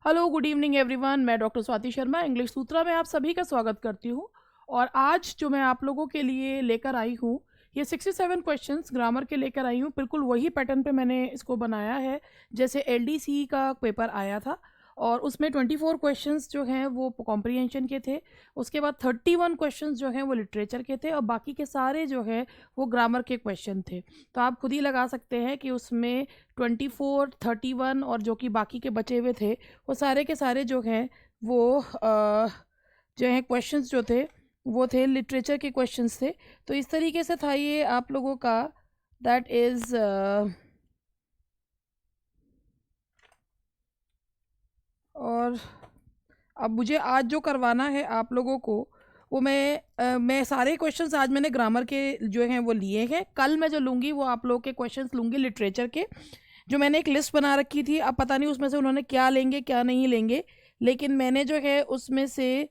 Hello, good evening everyone. मैं doctor Swati Sharma English सूत्रा में आप सभी का स्वागत करती हूँ। और आज जो मैं आप लोगों के लिए लेकर आई हूँ, ये 67 क्वेश्चंस ग्रामर के लेकर आई हूँ। बिल्कुल वही पैटर्न पे मैंने इसको बनाया है जैसे एलडीसी का पेपर आया था। और उसमें 24 क्वेश्चंस जो हैं वो कॉम्प्रिहेंशन के थे। उसके बाद 31 क्वेश्चंस जो हैं वो लिटरेचर के थे और बाकी के सारे जो है वो ग्रामर के क्वेश्चन थे। तो आप खुद ही लगा सकते हैं कि उसमें 24, 31 और जो कि बाकी के बचे हुए थे वो सारे के सारे जो हैं वो जो हैं क्वेश्चंस जो थे वो थे लिटरेचर के क्वेश्चंस थे। तो इस तरीके से था ये आप लोगों का, दैट इज़ और अब मुझे आज जो करवाना है आप लोगों को वो मैं सारे क्वेश्चंस आज मैंने ग्रामर के जो हैं वो लिए हैं। कल मैं जो लूँगी वो आप लोगों के क्वेश्चंस लूँगी लिटरेचर के, जो मैंने एक लिस्ट बना रखी थी। अब पता नहीं उसमें से उन्होंने क्या लेंगे क्या नहीं लेंगे, लेकिन मैंने जो है उसमें से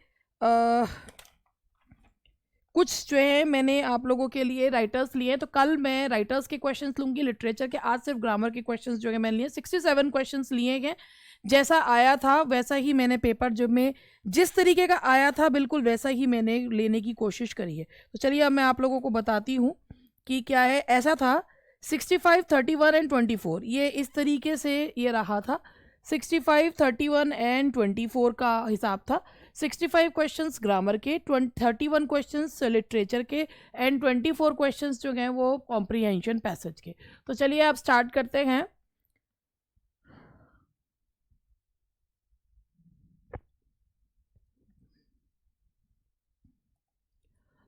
कुछ जो है मैंने आप लोगों के लिए राइटर्स लिए। तो कल मैं राइटर्स के क्वेश्चंस लूँगी लिटरेचर के, आज सिर्फ ग्रामर के क्वेश्चंस जो है मैंने लिए। 67 क्वेश्चंस लिए हैं, जैसा आया था वैसा ही मैंने पेपर जो में जिस तरीके का आया था बिल्कुल वैसा ही मैंने लेने की कोशिश करी है। तो चलिए अब मैं आप लोगों को बताती हूँ कि क्या है। ऐसा था 65, 31 एंड 24, ये इस तरीके से ये रहा था। 65, 31 एंड 24 का हिसाब था। 65 क्वेश्चंस ग्रामर के, 31 क्वेश्चंस लिटरेचर के एंड 24 क्वेश्चंस जो हैं वो कॉम्प्रिहेंशन पैसेज के। तो चलिए आप स्टार्ट करते हैं।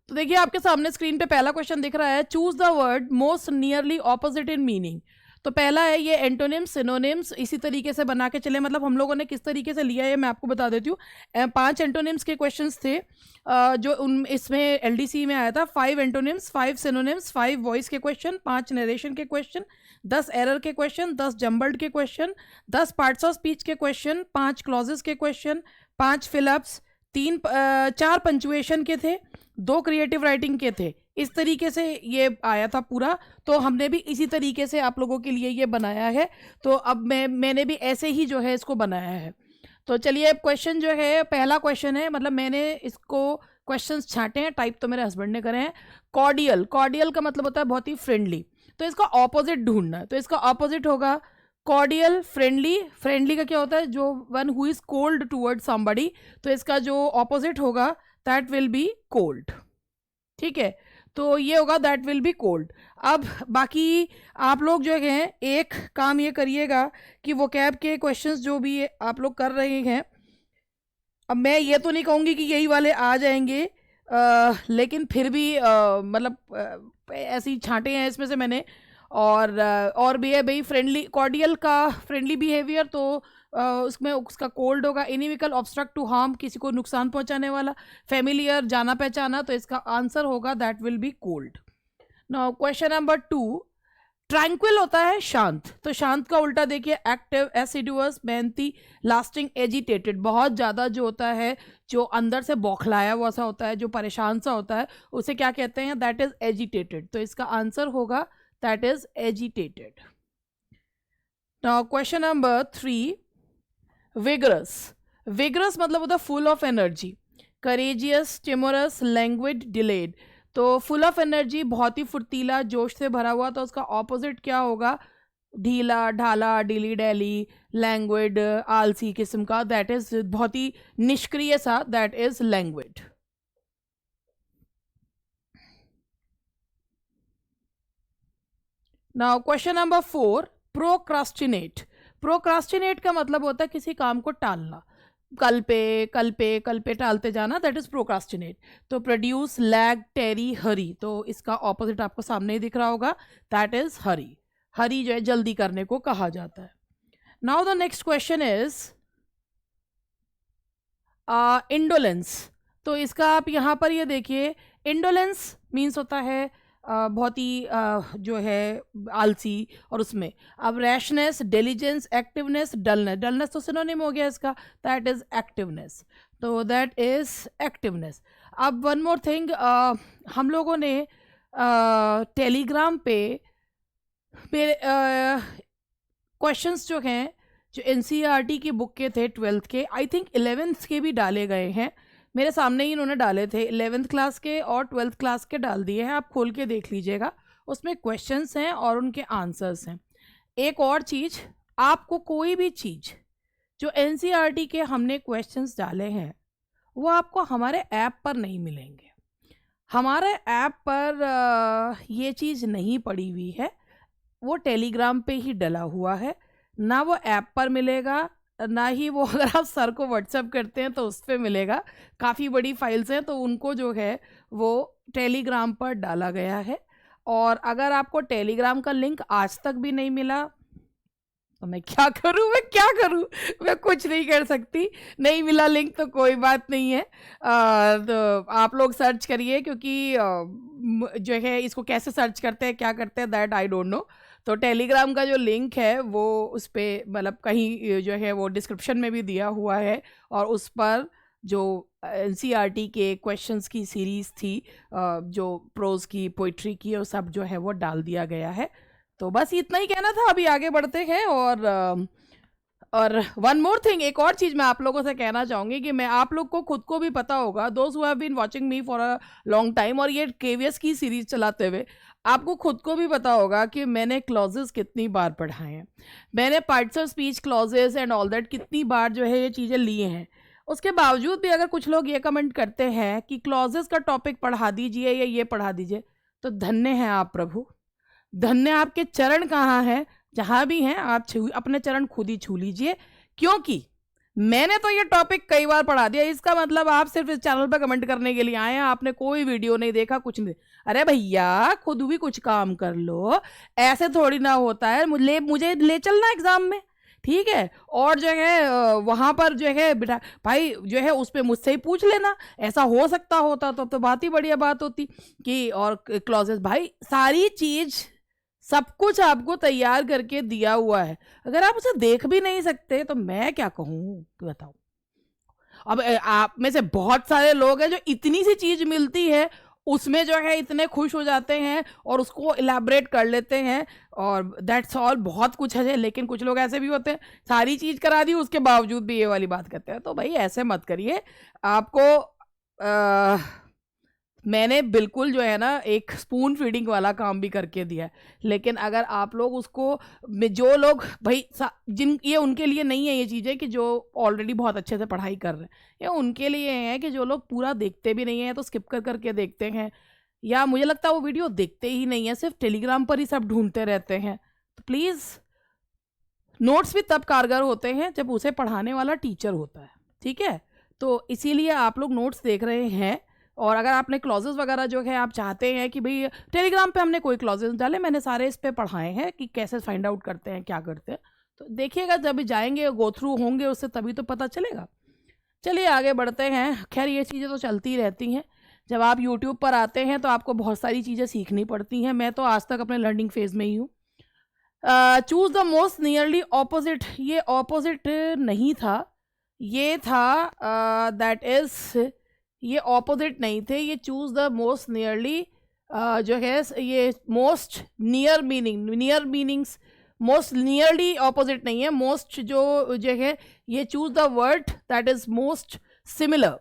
तो देखिए आपके सामने स्क्रीन पे पहला क्वेश्चन दिख रहा है, choose the word most nearly opposite in meaning. तो पहला है ये एंटोनिम्स सिनोनिम्स, इसी तरीके से बना के चले। मतलब हम लोगों ने किस तरीके से लिया है मैं आपको बता देती हूँ। 5 एंटोनिम्स के क्वेश्चंस थे जो उन इसमें एलडीसी में आया था। 5 एंटोनिम्स, 5 सिनोनिम्स, 5 वॉइस के क्वेश्चन, 5 नरेशन के क्वेश्चन, 10 एरर के क्वेश्चन, 10 जम्बल्ड के क्वेश्चन, 10 पार्ट्स ऑफ स्पीच के क्वेश्चन, 5 क्लॉजेस के क्वेश्चन, 5 फिलअप्स, 4 पंचुएशन के थे, 2 क्रिएटिव राइटिंग के थे। इस तरीके से ये आया था पूरा। तो हमने भी इसी तरीके से आप लोगों के लिए ये बनाया है। तो अब मैंने भी ऐसे ही जो है इसको बनाया है। तो चलिए अब क्वेश्चन जो है, पहला क्वेश्चन है, मतलब मैंने इसको क्वेश्चंस छांटे हैं, टाइप तो मेरे हस्बैंड ने करे हैं। कॉर्डियल, कॉर्डियल का मतलब होता है बहुत ही फ्रेंडली। तो इसका ऑपोजिट ढूंढना है। तो इसका ऑपोजिट होगा कॉर्डियल, फ्रेंडली। फ्रेंडली का क्या होता है, जो one who is cold toward somebody. तो इसका जो ऑपोजिट होगा दैट विल बी कोल्ड। ठीक है, तो ये होगा दैट विल बी कोल्ड। अब बाकी आप लोग जो हैं एक काम ये करिएगा कि वो कैब के क्वेश्चंस जो भी आप लोग कर रहे हैं, अब मैं ये तो नहीं कहूँगी कि यही वाले आ जाएंगे, लेकिन फिर भी ऐसी छांटे हैं इसमें से मैंने। और भी है भाई, फ्रेंडली कॉर्डियल का फ्रेंडली बिहेवियर, तो उसमें उसका कोल्ड होगा। इनिविकल, ऑब्स्ट्रक्ट टू हार्म, किसी को नुकसान पहुंचाने वाला। फेमिलियर, जाना पहचाना, तो इसका आंसर होगा that will B cold. Now question number 2, tranquil होता है शांत। तो शांत का उल्टा देखिए, एक्टिव, एसिडुअस, मेहनती, लास्टिंग, एजिटेटेड। बहुत ज़्यादा जो होता है, जो अंदर से बौखलाया हुआ सा होता है, जो परेशान सा होता है, उसे क्या कहते हैं, दैट इज एजिटेटेड। तो इसका आंसर होगा that is agitated. Now question number 3, vigorous. Vigorous मतलब होता है full of energy. Courageous, timorous, languid, delayed. तो फुल ऑफ एनर्जी, बहुत ही फुर्तीला, जोश से भरा हुआ। तो उसका ऑपोजिट क्या होगा, ढीला ढाला, डीली डैली, लैंग्विड, आलसी किस्म का, दैट इज बहुत ही निष्क्रिय सा, that is languid. Now question number 4, procrastinate. Procrastinate का मतलब होता है किसी काम को टालना, कल पे टालते जाना, दैट इज प्रोक्रास्टिनेट। तो प्रोड्यूस, लैग, टेरी, हरी। तो इसका ऑपोजिट आपको सामने ही दिख रहा होगा, दैट इज हरी। हरी जो है जल्दी करने को कहा जाता है। Now the next question is indolence. तो इसका आप यहाँ पर ये देखिए, इंडोलेंस मीन्स होता है बहुत ही जो है आलसी। और उसमें अब rashness, diligence, activeness, dullness. Dullness तो सिनोनिम हो गया इसका, दैट इज एक्टिवनेस। तो दैट इज एक्टिवनेस। अब वन मोर थिंग, हम लोगों ने टेलीग्राम पे मेरे क्वेश्चंस जो हैं जो एनसीईआरटी की बुक के थे 12th के, आई थिंक 11th के भी डाले गए हैं, मेरे सामने ही इन्होंने डाले थे, 11th क्लास के और 12th क्लास के डाल दिए हैं, आप खोल के देख लीजिएगा, उसमें क्वेश्चंस हैं और उनके आंसर्स हैं। एक और चीज़, आपको कोई भी चीज़ जो एनसीईआरटी के हमने क्वेश्चंस डाले हैं वो आपको हमारे ऐप पर नहीं मिलेंगे। हमारे ऐप पर ये चीज़ नहीं पड़ी हुई है, वो टेलीग्राम पे ही डला हुआ है, ना वो ऐप पर मिलेगा, ना ही वो अगर आप सर को व्हाट्सएप करते हैं तो उस पर मिलेगा। काफ़ी बड़ी फाइल्स हैं तो उनको जो है वो टेलीग्राम पर डाला गया है। और अगर आपको टेलीग्राम का लिंक आज तक भी नहीं मिला तो मैं क्या करूं, मैं कुछ नहीं कर सकती। नहीं मिला लिंक तो कोई बात नहीं है, तो आप लोग सर्च करिए, क्योंकि जो है इसको कैसे सर्च करते हैं, क्या करते हैं, दैट आई डोंट नो। तो टेलीग्राम का जो लिंक है वो उस पर मतलब कहीं जो है वो डिस्क्रिप्शन में भी दिया हुआ है, और उस पर जो एनसीईआरटी के क्वेश्चंस की सीरीज़ थी, जो प्रोज की, पोइट्री की, और सब जो है वो डाल दिया गया है। तो बस इतना ही कहना था, अभी आगे बढ़ते हैं। और वन मोर थिंग, एक और चीज़ मैं आप लोगों से कहना चाहूँगी कि मैं आप लोग को खुद को भी पता होगा, those who have been watching me for a long time, और ये केवीएस की सीरीज चलाते हुए आपको खुद को भी पता होगा कि मैंने क्लॉजेस कितनी बार पढ़ाए हैं, मैंने parts of speech clauses and all that कितनी बार जो है ये चीज़ें लिए हैं। उसके बावजूद भी अगर कुछ लोग ये कमेंट करते हैं कि क्लॉजेस का टॉपिक पढ़ा दीजिए या ये पढ़ा दीजिए, तो धन्य हैं आप प्रभु, धन्य आपके चरण कहाँ हैं, जहाँ भी हैं आप अपने चरण खुद ही छू लीजिए, क्योंकि मैंने तो ये टॉपिक कई बार पढ़ा दिया। इसका मतलब आप सिर्फ इस चैनल पर कमेंट करने के लिए आए हैं, आपने कोई वीडियो नहीं देखा, कुछ नहीं। अरे भैया खुद भी कुछ काम कर लो, ऐसे थोड़ी ना होता है। मुझे ले चलना एग्जाम में, ठीक है, और जो है वहाँ पर जो है बेटा भाई जो है उस पर मुझसे ही पूछ लेना। ऐसा हो सकता होता तो बात ही बढ़िया बात होती कि और क्लॉजेस, भाई सारी चीज़ सब कुछ आपको तैयार करके दिया हुआ है, अगर आप उसे देख भी नहीं सकते तो मैं क्या कहूँ बताओ। अब आप में से बहुत सारे लोग हैं जो इतनी सी चीज़ मिलती है उसमें जो है इतने खुश हो जाते हैं और उसको इलेबरेट कर लेते हैं, और दैट्स ऑल, बहुत कुछ है। लेकिन कुछ लोग ऐसे भी होते हैं, सारी चीज़ करा दी उसके बावजूद भी ये वाली बात करते हैं। तो भाई ऐसे मत करिए। आपको मैंने बिल्कुल जो है ना एक स्पून फीडिंग वाला काम भी करके दिया है, लेकिन अगर आप लोग उसको, जो लोग भाई जिन ये उनके लिए नहीं है ये चीज़ें कि जो ऑलरेडी बहुत अच्छे से पढ़ाई कर रहे हैं, ये उनके लिए है कि जो लोग पूरा देखते भी नहीं हैं तो स्किप कर करके देखते हैं, या मुझे लगता है वो वीडियो देखते ही नहीं है, सिर्फ टेलीग्राम पर ही सब ढूंढते रहते हैं। तो प्लीज़, नोट्स भी तब कारगर होते हैं जब उसे पढ़ाने वाला टीचर होता है, ठीक है। तो इसीलिए आप लोग नोट्स देख रहे हैं, और अगर आपने क्लॉजेस वगैरह जो है आप चाहते हैं कि भाई टेलीग्राम पे हमने कोई क्लॉजेस डाले, मैंने सारे इस पे पढ़ाए हैं कि कैसे फाइंड आउट करते हैं, क्या करते हैं, तो देखिएगा जब जाएंगे गो थ्रू होंगे उससे तभी तो पता चलेगा। चलिए आगे बढ़ते हैं। खैर ये चीज़ें तो चलती रहती हैं, जब आप यूट्यूब पर आते हैं तो आपको बहुत सारी चीज़ें सीखनी पड़ती हैं। मैं तो आज तक अपने लर्निंग फेज़ में ही हूँ। Choose the most nearly opposite, ये ऑपोजिट नहीं था, ये था दैट इज़, ये ऑपोजिट नहीं थे, ये चूज़ द मोस्ट नियरली जो है ये most near meaning, near meanings most nearly opposite नहीं है, मोस्ट जो है ये choose the word that is most similar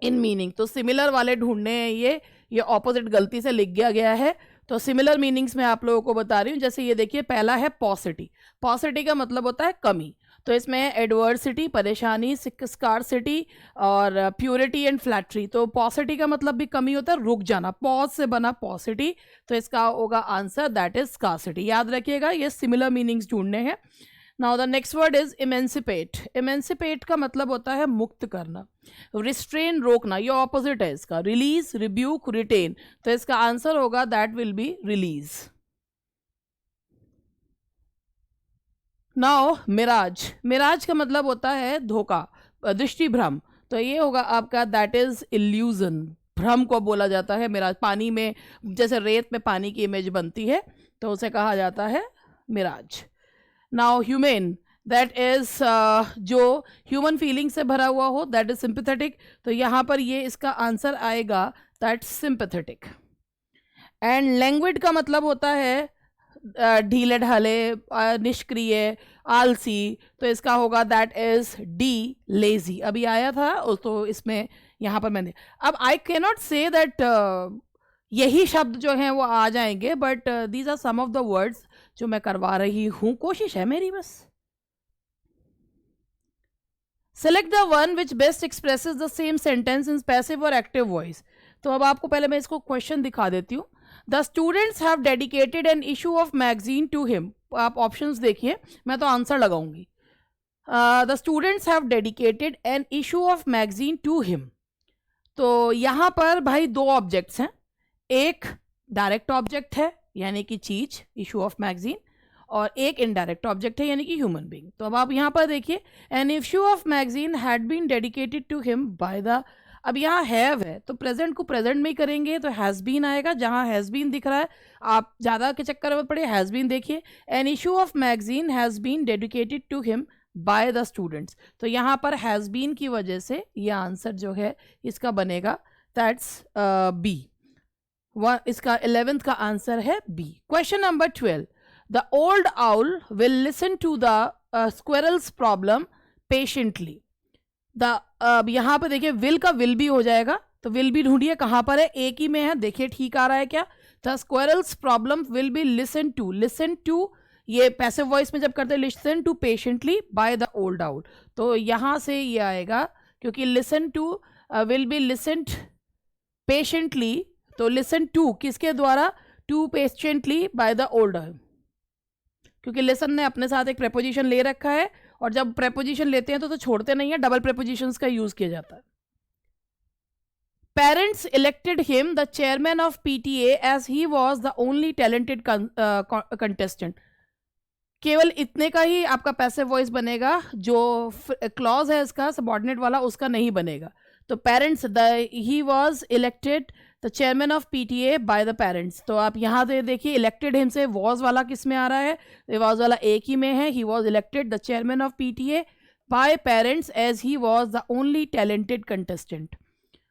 in meaning. तो सिमिलर वाले ढूंढने हैं, ये ऑपोजिट गलती से लिख गया है। तो सिमिलर मीनिंग्स में आप लोगों को बता रही हूँ। जैसे ये देखिए, पहला है पॉसिटी, पॉसिटी का मतलब होता है कमी, तो इसमें है एडवर्सिटी, परेशानी, स्कार्सिटी और प्योरिटी एंड फ्लैटरी। तो पॉसिटी का मतलब भी कमी होता है, रुक जाना, पॉज से बना पॉसिटी, तो इसका होगा आंसर दैट इज स्कार्सिटी। याद रखिएगा, ये सिमिलर मीनिंग्स ढूंढने हैं। Now the next word is emancipate. Emancipate का मतलब होता है मुक्त करना, रिस्ट्रेन रोकना, ये ऑपोजिट है इसका, रिलीज, रिब्यूक, रिटेन, तो इसका आंसर होगा that will be release. Now mirage, mirage का मतलब होता है धोखा, दृष्टि भ्रम, तो ये होगा आपका दैट इज इल्यूजन, भ्रम को बोला जाता है मिराज। पानी में जैसे रेत में पानी की इमेज बनती है तो उसे कहा जाता है mirage. Now humane, that is जो ह्यूमन फीलिंग से भरा हुआ हो, दैट इज सिंपैथेटिक, तो यहाँ पर ये इसका आंसर आएगा दैट सिंपैथेटिक। एंड लैंग्वेज का मतलब होता है ढीले ढाले, निष्क्रिय, आलसी, तो इसका होगा दैट इज डी, लेजी। अभी आया था तो इसमें यहाँ पर मैंने, अब I can not say that यही शब्द जो हैं वो आ जाएंगे, but these are some of the words जो मैं करवा रही हूँ, कोशिश है मेरी बस। Select the one which best expresses the same sentence in passive और एक्टिव वॉइस। तो अब आपको पहले मैं इसको क्वेश्चन दिखा देती हूँ। The students have dedicated an issue of magazine to him. आप ऑप्शंस देखिए, मैं तो आंसर लगाऊंगी। The students have dedicated an issue of magazine to him. तो यहाँ पर भाई दो ऑब्जेक्ट्स हैं, एक डायरेक्ट ऑब्जेक्ट है यानी कि चीज, इशू ऑफ मैगजीन, और एक इनडायरेक्ट ऑब्जेक्ट है यानी कि ह्यूमन बीइंग। तो अब आप यहाँ पर देखिए, an issue of magazine had been dedicated to him by the, अब यहाँ हैव है तो प्रेजेंट को प्रेजेंट में ही करेंगे तो हैज़ बीन आएगा। जहाँ हैज़ बीन दिख रहा है, आप ज़्यादा के चक्कर में पड़े, हैज़ बीन देखिए, an issue of magazine has been dedicated to him by the students. तो यहाँ पर हैज़ बीन की वजह से ये आंसर जो है इसका बनेगा दैट्स बी। इसका 11th का आंसर है B. Question number 12, the old owl will listen to the squirrel's problem patiently. अब यहाँ पे देखिए विल का विल भी हो जाएगा, तो विल भी ढूंढिए कहाँ पर है, एक ही में है, देखिए ठीक आ रहा है क्या। The squirrel's problem will be listen to, listen to ये पैसिव वॉइस में जब करते हैं listen to patiently by the old owl, तो यहाँ से ये आएगा, क्योंकि listen to will be listened patiently, तो लिसन टू किसके द्वारा, to patiently by the old owl, क्योंकि लिसन ने अपने साथ एक प्रेपोजिशन ले रखा है, और जब प्रेपोजिशन लेते हैं तो छोड़ते नहीं है, डबल प्रेपोजिशंस का यूज किया जाता है। Parents elected him the chairman of PTA as he was the only talented contestant. केवल इतने का ही आपका पैसिव वॉइस बनेगा, जो क्लॉज है इसका सबऑर्डिनेट वाला उसका नहीं बनेगा। तो parents, he was elected the chairman of PTA by the parents. तो आप यहाँ से देखिए इलेक्टेड हिम से वॉज वाला किस में आ रहा है, वॉज वाला एक ही में है, he was elected the chairman of PTA by parents as he was the only talented contestant.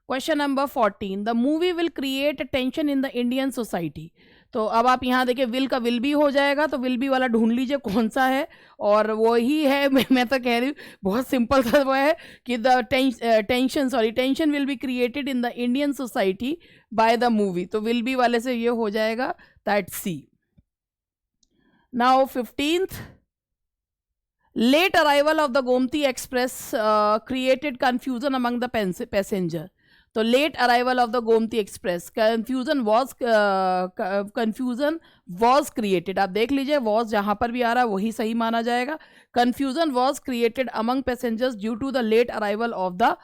Question number 14, the movie will create tension in the Indian society. तो अब आप यहाँ देखिए विल का विल भी हो जाएगा, तो विल भी वाला ढूंढ लीजिए कौन सा है, और वो ही है, मैं तो कह रही हूँ बहुत सिंपल सा वो है कि the tension will be created in the Indian society by the movie. तो विल बी वाले से ये हो जाएगा that C. Now 15th, late arrival of the Gomti express created confusion among the passenger. तो late arrival of the Gomti express, confusion was created. आप देख लीजिए वॉज जहाँ पर भी आ रहा है वही सही माना जाएगा। Confusion was created among passengers due to the late arrival of the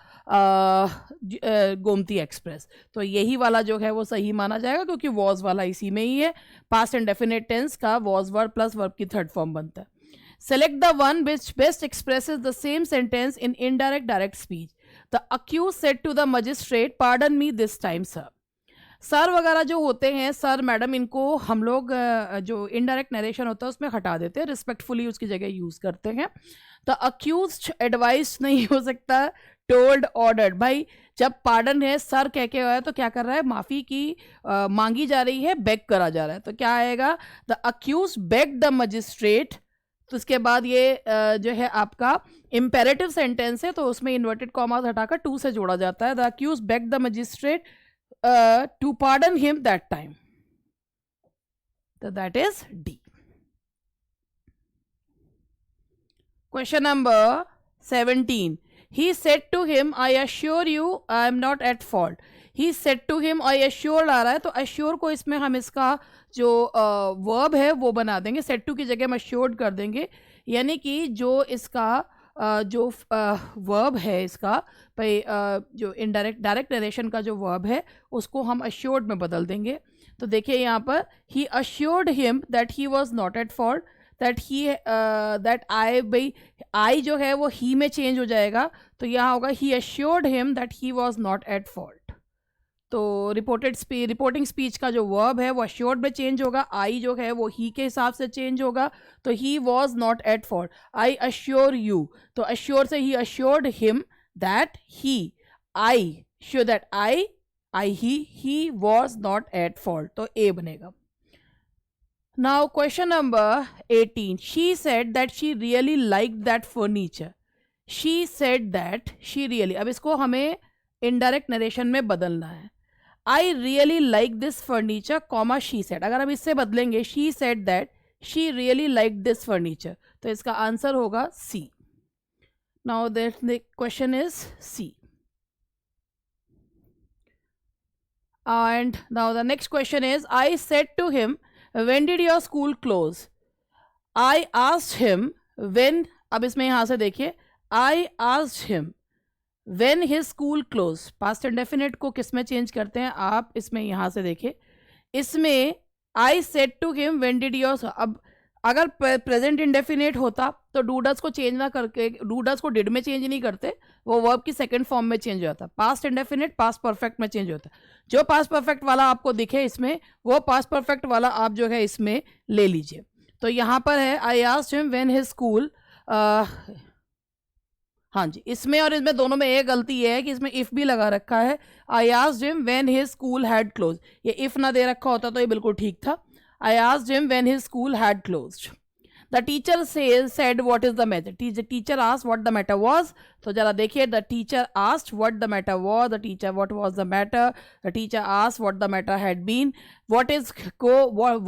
Gomti express. तो यही वाला जो है वो सही माना जाएगा, क्योंकि वॉज वाला इसी में ही है। पास्ट एंड डेफिनेट टेंस का वॉज वर्ब प्लस वर्ब की थर्ड फॉर्म बनता है। Select the one which best expresses the same sentence in indirect direct speech. The accused said to the magistrate, pardon me this time sir. Sir वगैरह जो होते हैं, sir madam, इनको हम लोग जो इनडायरेक्ट नरेशन होता है उसमें हटा देते हैं, रिस्पेक्टफुली उसकी जगह यूज करते हैं। द अक्यूज एडवाइस नहीं हो सकता, टोल्ड, ऑर्डर्ड। भाई जब पार्डन है, सर कह के आया तो क्या कर रहा है, माफ़ी की मांगी जा रही है, बेग करा जा रहा है, तो क्या आएगा, the accused beg the magistrate. तो उसके बाद ये जो है आपका इम्पेरेटिव सेंटेंस है, तो उसमें इन्वर्टेड कॉमास हटाकर टू से जोड़ा जाता है। The accused beg the magistrate to pardon him that time, तो that is D. Question number 17, he said to him I assure you I am not at fault। he said to him I assured आ रहा है, तो assure को इसमें हम इसका जो verb है वो बना देंगे, said to की जगह हम assured कर देंगे, यानी कि जो इसका जो वर्ब है इसका भाई जो इनडायरेक्ट डायरेक्ट नरेशन का जो वर्ब है उसको हम assured में बदल देंगे। तो देखिए यहाँ पर he assured him that he was not at fault, that I जो है वो ही में चेंज हो जाएगा, तो यहाँ होगा ही assured him that he was not at fault। तो रिपोर्टिंग स्पीच का जो वर्ब है वो assured में चेंज होगा, आई जो है वो ही के हिसाब से चेंज होगा, तो he was not at fault। I assure you, तो assure से he assured him that he was not at fault, तो ए बनेगा। Now question number 18. She said that she really like that furniture. She said that she really, अब इसको हमें indirect narration में बदलना है. I really like this furniture comma she said. अगर हम इससे बदलेंगे she said that she really like this furniture, तो इसका आंसर होगा C. Now that the question is C. And now the next question is, I said to him, when did your school close? I asked him when, अब इसमें यहाँ से देखिए, I asked him when his school closed. Past indefinite को किस में change करते हैं आप, इसमें यहाँ से देखिए, इसमें I said to him when did your, अब अगर प्रेजेंट इंडेफिनेट होता तो डूडस को चेंज ना करके, डूडस को डिड में चेंज नहीं करते, वो वर्ब की सेकंड फॉर्म में चेंज हो जाता. पास्ट इंडेफिनेट पास्ट परफेक्ट में चेंज होता. जो पास्ट परफेक्ट वाला आपको दिखे इसमें, वो पास्ट परफेक्ट वाला आप जो है इसमें ले लीजिए. तो यहाँ पर है I asked him when his school, हाँ जी, इसमें और इसमें दोनों में एक गलती ये है कि इसमें इफ़ भी लगा रखा है. I asked him when his school had close, ये इफ़ ना दे रखा होता तो ये बिल्कुल ठीक था. I asked him when his school had closed. The teacher said what is the matter. Teacher asked what the matter was. तो जरा देखिए, the teacher asked what the matter was. The teacher what was the matter. The teacher asked what the matter had been. What is को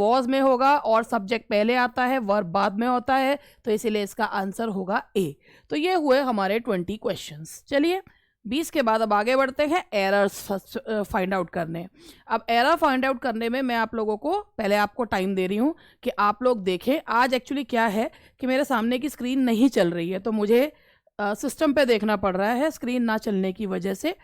was में होगा और subject पहले आता है, verb बाद में होता है, तो इसीलिए इसका आंसर होगा A. तो ये हुए हमारे 20 questions. चलिए 20 के बाद अब आगे बढ़ते हैं एरर्स फाइंड आउट करने. अब एरर फाइंड आउट करने में मैं आप लोगों को पहले आपको टाइम दे रही हूँ कि आप लोग देखें. आज एक्चुअली क्या है कि मेरे सामने की स्क्रीन नहीं चल रही है, तो मुझे सिस्टम पे देखना पड़ रहा है स्क्रीन ना चलने की वजह से.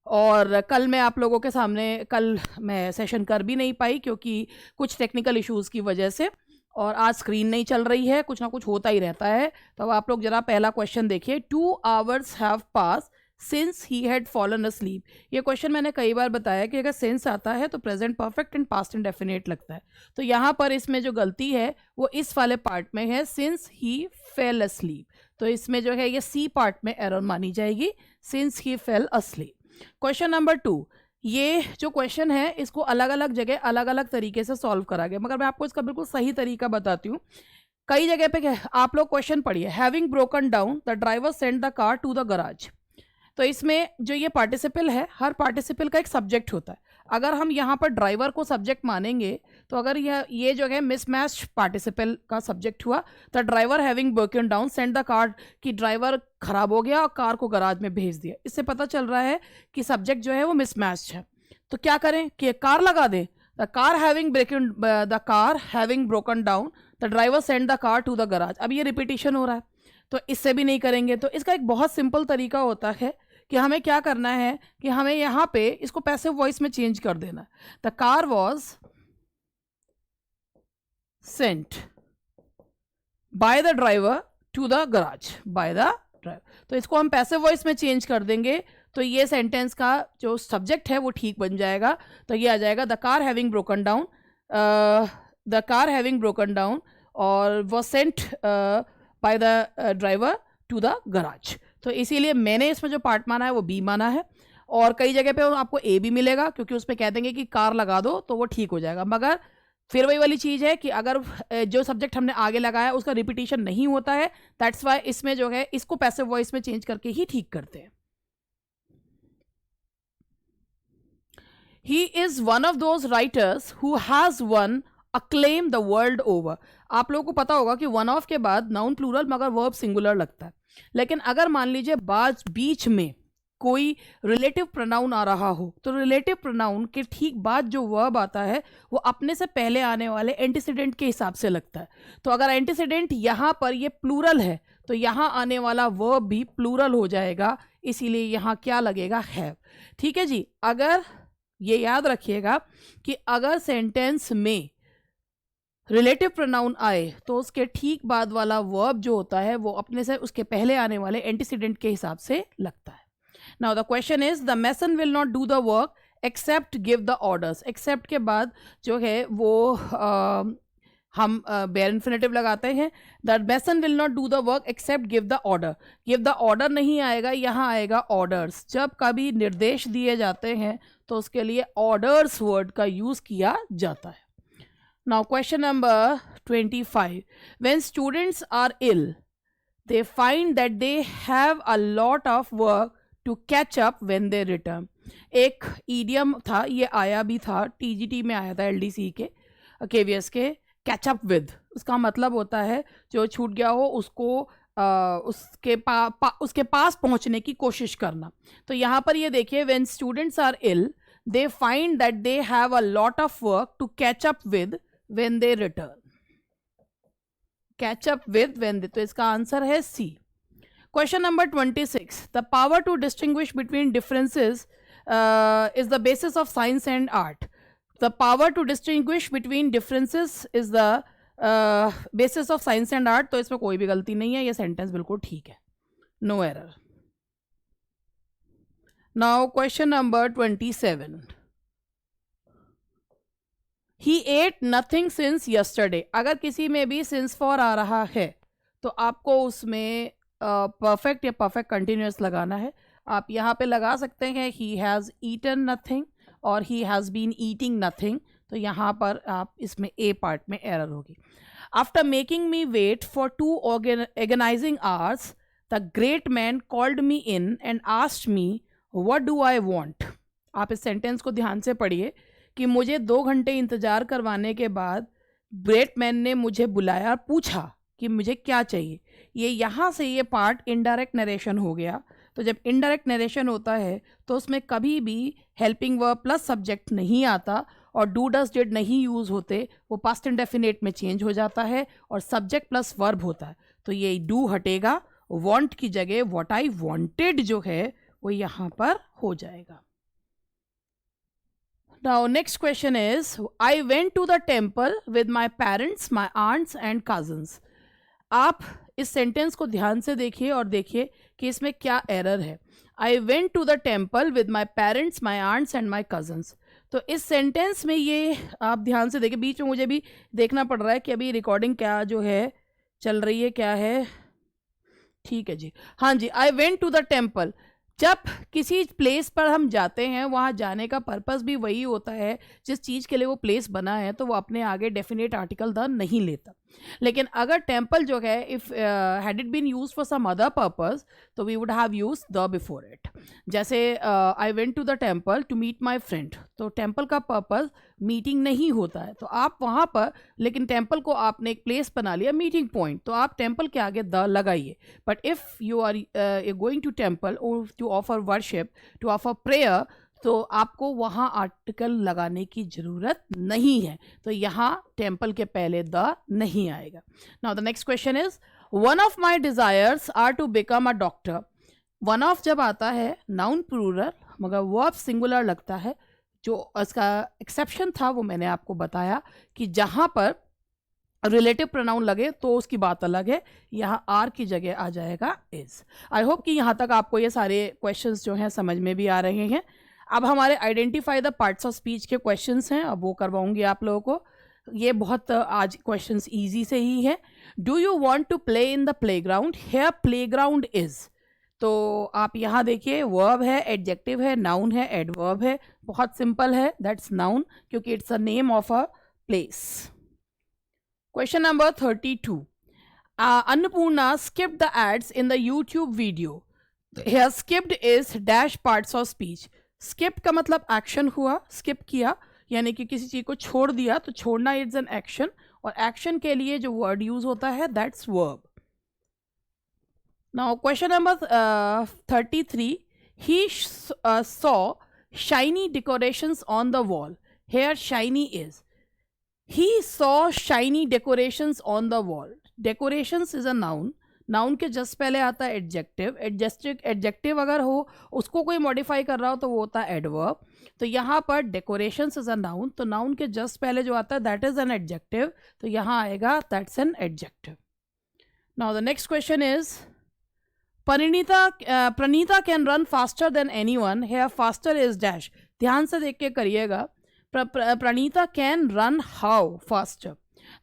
और कल मैं आप लोगों के सामने, कल मैं सेशन कर भी नहीं पाई क्योंकि कुछ टेक्निकल इश्यूज़ की वजह से, और आज स्क्रीन नहीं चल रही है, कुछ ना कुछ होता ही रहता है. तो अब आप लोग ज़रा पहला क्वेश्चन देखिए. 2 hours have pass since he had fallen asleep. ये क्वेश्चन मैंने कई बार बताया कि अगर सिंस आता है तो present perfect and past indefinite लगता है. तो यहाँ पर इसमें जो गलती है वो इस वाले पार्ट में है, सिंस ही फेल अस्लीप. तो इसमें जो है ये सी पार्ट में एरर मानी जाएगी, since he fail asleep. Question number 2, ये जो क्वेश्चन है इसको अलग अलग जगह अलग अलग तरीके से सॉल्व करा गया, मगर मैं आपको इसका बिल्कुल सही तरीका बताती हूँ. कई जगह पे आप लोग क्वेश्चन पढ़िए, having broken down the driver send the car to the garage. तो इसमें जो ये पार्टिसिपल है, हर पार्टिसिपल का एक सब्जेक्ट होता है. अगर हम यहाँ पर ड्राइवर को सब्जेक्ट मानेंगे तो अगर ये जो है मिसमैच पार्टिसिपल का सब्जेक्ट हुआ, the driver having broken down send the car, कि ड्राइवर खराब हो गया और कार को गराज में भेज दिया. इससे पता चल रहा है कि सब्जेक्ट जो है वो मिसमैच है. तो क्या करें कि कार लगा दें, the car having broken down the driver send the car to the garage. अब ये रिपीटिशन हो रहा है तो इससे भी नहीं करेंगे. तो इसका एक बहुत सिंपल तरीका होता है कि हमें क्या करना है कि हमें यहाँ पे इसको पैसिव वॉइस में चेंज कर देना. The car was sent by the driver to the garage, by the driver. तो इसको हम पैसिव वॉइस में चेंज कर देंगे तो ये सेंटेंस का जो सब्जेक्ट है वो ठीक बन जाएगा. तो ये आ जाएगा the car having broken down, the car having broken down और was sent by the driver to the garage. तो इसीलिए मैंने इसमें जो पार्ट माना है वो बी माना है. और कई जगह पे आपको ए भी मिलेगा क्योंकि उस पर कह देंगे कि कार लगा दो तो वो ठीक हो जाएगा. मगर फिर वही वाली चीज़ है कि अगर जो सब्जेक्ट हमने आगे लगाया उसका रिपीटिशन नहीं होता है, दैट्स वाई इसमें जो है इसको पैसिव वॉइस में चेंज करके ही ठीक करते हैं. He is one of those writers who has one acclaim the world over. आप लोगों को पता होगा कि वन ऑफ के बाद नाउन प्लूरल मगर वर्ब सिंगुलर लगता है. लेकिन अगर मान लीजिए बीच में कोई रिलेटिव प्रोनाउन आ रहा हो तो रिलेटिव प्रोनाउन के ठीक बाद जो वर्ब आता है वो अपने से पहले आने वाले एंटीसीडेंट के हिसाब से लगता है. तो अगर एंटीसीडेंट यहाँ पर ये प्लूरल है तो यहाँ आने वाला वर्ब भी प्लूरल हो जाएगा, इसीलिए यहाँ क्या लगेगा, हैव. ठीक है जी. अगर ये याद रखिएगा कि अगर सेंटेंस में रिलेटिव प्रोनाउन आए तो उसके ठीक बाद वाला वर्ब जो होता है वो अपने से उसके पहले आने वाले एंटीसीडेंट के हिसाब से लगता है. Now the question is the mason will not do the work except give the orders. Except के बाद जो है वो हम बेयर इन्फिनेटिव लगाते हैं. The mason will not do the work except give the order. Give the order नहीं आएगा, यहाँ आएगा ऑर्डर्स. जब कभी निर्देश दिए जाते हैं तो उसके लिए ऑर्डर्स वर्ड का यूज़ किया जाता है. Now question number 25. When students are ill, they find that they have a lot of work to catch up when they return. एक idiom था, ये आया भी था, TGT में आया था, LDC के KVS के, catch up with. उसका मतलब होता है जो छूट गया हो उसको उसके पास पहुंचने की कोशिश करना. तो यहाँ पर ये देखिए, when students are ill, they find that they have a lot of work to catch up with when they return. Catch up with when they, तो इसका आंसर है C. Question number 26. The power to distinguish between differences is the basis of science and art. The power to distinguish between differences is the basis of science and art. तो इसमें कोई भी गलती नहीं है, ये सेंटेंस बिल्कुल ठीक है. No error. Now question number 27. He ate nothing since yesterday. अगर किसी में भी since for आ रहा है तो आपको उसमें perfect या perfect continuous लगाना है. आप यहाँ पे लगा सकते हैं he has eaten nothing और he has been eating nothing. तो यहाँ पर आप इसमें A part में error होगी. After making me wait for 2 agonizing hours, the great man called me in and asked me, what do I want? आप इस सेंटेंस को ध्यान से पढ़िए कि मुझे 2 घंटे इंतज़ार करवाने के बाद ग्रेट मैन ने मुझे बुलाया और पूछा कि मुझे क्या चाहिए. ये यहाँ से ये पार्ट इनडायरेक्ट नरेशन हो गया. तो जब इनडायरेक्ट नरेशन होता है तो उसमें कभी भी हेल्पिंग वर्ब प्लस सब्जेक्ट नहीं आता और डू डज डिड नहीं यूज़ होते, वो पास्ट इंडेफिनिट में चेंज हो जाता है और सब्जेक्ट प्लस वर्ब होता है. तो ये डू हटेगा, वांट की जगह व्हाट आई वांटेड जो है वो यहाँ पर हो जाएगा. Now next question is, I went to the temple with my parents, my aunts and cousins. आप इस सेंटेंस को ध्यान से देखिए और देखिए कि इसमें क्या एरर है. I went to the temple with my parents, my aunts and my cousins. तो इस सेंटेंस में ये आप ध्यान से देखिए, बीच में मुझे भी देखना पड़ रहा है कि अभी रिकॉर्डिंग क्या जो है चल रही है, क्या है. ठीक है जी, हाँ जी. I went to the temple. जब किसी प्लेस पर हम जाते हैं वहाँ जाने का पर्पस भी वही होता है जिस चीज़ के लिए वो प्लेस बना है, तो वो अपने आगे डेफिनेट आर्टिकल द नहीं लेता. लेकिन अगर टेम्पल जो है if had it been use for some other purpose तो we would have use the before it. जैसे I went to the temple to meet my friend, तो टेम्पल का पर्पस मीटिंग नहीं होता है, तो आप वहाँ पर, लेकिन टेम्पल को आपने एक प्लेस बना लिया मीटिंग पॉइंट, तो आप टेम्पल के आगे द लगाइए. But if you are going to temple to offer worship, to offer prayer, तो आपको वहाँ आर्टिकल लगाने की ज़रूरत नहीं है. तो यहाँ टेम्पल के पहले द नहीं आएगा. Now the next question is, one of my desires are to become a doctor. One of जब आता है नाउन प्लूरल मगर वर्ब सिंगुलर लगता है. जो इसका एक्सेप्शन था वो मैंने आपको बताया कि जहाँ पर रिलेटिव प्रोनाउन लगे तो उसकी बात अलग है. यहाँ आर की जगह आ जाएगा इज. आई होप कि यहाँ तक आपको ये सारे क्वेश्चंस जो हैं समझ में भी आ रहे हैं. अब हमारे identify the parts of speech के क्वेश्चंस हैं, अब वो करवाऊंगी आप लोगों को. ये बहुत आज क्वेश्चंस इजी से ही है. Do you want to play in the playground? Here playground is. तो आप यहाँ देखिए, वर्ब है, एडजेक्टिव है, नाउन है, एडवर्ब है. बहुत सिंपल है, दैट्स नाउन क्योंकि it's a name of a place. Question number 32. Annapurna skipped the ads in the YouTube video. Here skipped is dash parts of speech. skip का मतलब एक्शन हुआ, skip किया यानी कि किसी चीज़ को छोड़ दिया, तो छोड़ना इट्स एन एक्शन, और एक्शन के लिए जो वर्ड यूज होता है that's verb. Now question number 33. He saw shiny decorations on the wall. Here shiny is. He saw shiny decorations on the wall. Decorations is a noun. Noun के just पहले आता है adjective. Adjective अगर हो, उसको कोई मॉडिफाई कर रहा हो तो वो होता है एडवर्ब. तो यहाँ पर डेकोरेशंस इज अ नाउन, तो नाउन के जस्ट पहले जो आता है दैट इज एन एडजेक्टिव, तो यहाँ आएगा that's an adjective. Now the next question is, Praneeta can run faster than anyone. Here faster is dash. ध्यान से देख के करिएगा. Praneeta can run how faster,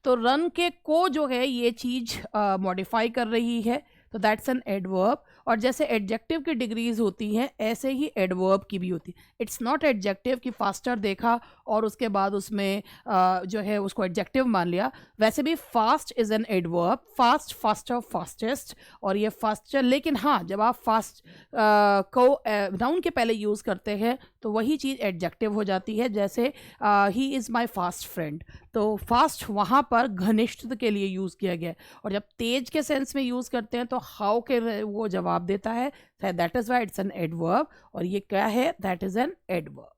तो रन के को जो है ये चीज़ मॉडिफाई कर रही है, तो दैट्स एन एडवर्ब. और जैसे एडजेक्टिव की डिग्रीज होती हैं ऐसे ही एडवर्ब की भी होती है. इट्स नॉट एडजेक्टिव कि फास्टर देखा और उसके बाद उसमें जो है उसको एडजेक्टिव मान लिया. वैसे भी fast is an adverb, fast, faster, fastest, और ये फास्टर. लेकिन हाँ, जब आप फास्ट को नाउन के पहले यूज़ करते हैं तो वही चीज़ एडजेक्टिव हो जाती है. जैसे he is my fast friend, तो फास्ट वहाँ पर घनिष्ठ के लिए यूज़ किया गया है. और जब तेज के सेंस में यूज़ करते हैं तो हाउ के वो जवाब देता है, that is why it's an adverb. और ये क्या है, that is an adverb.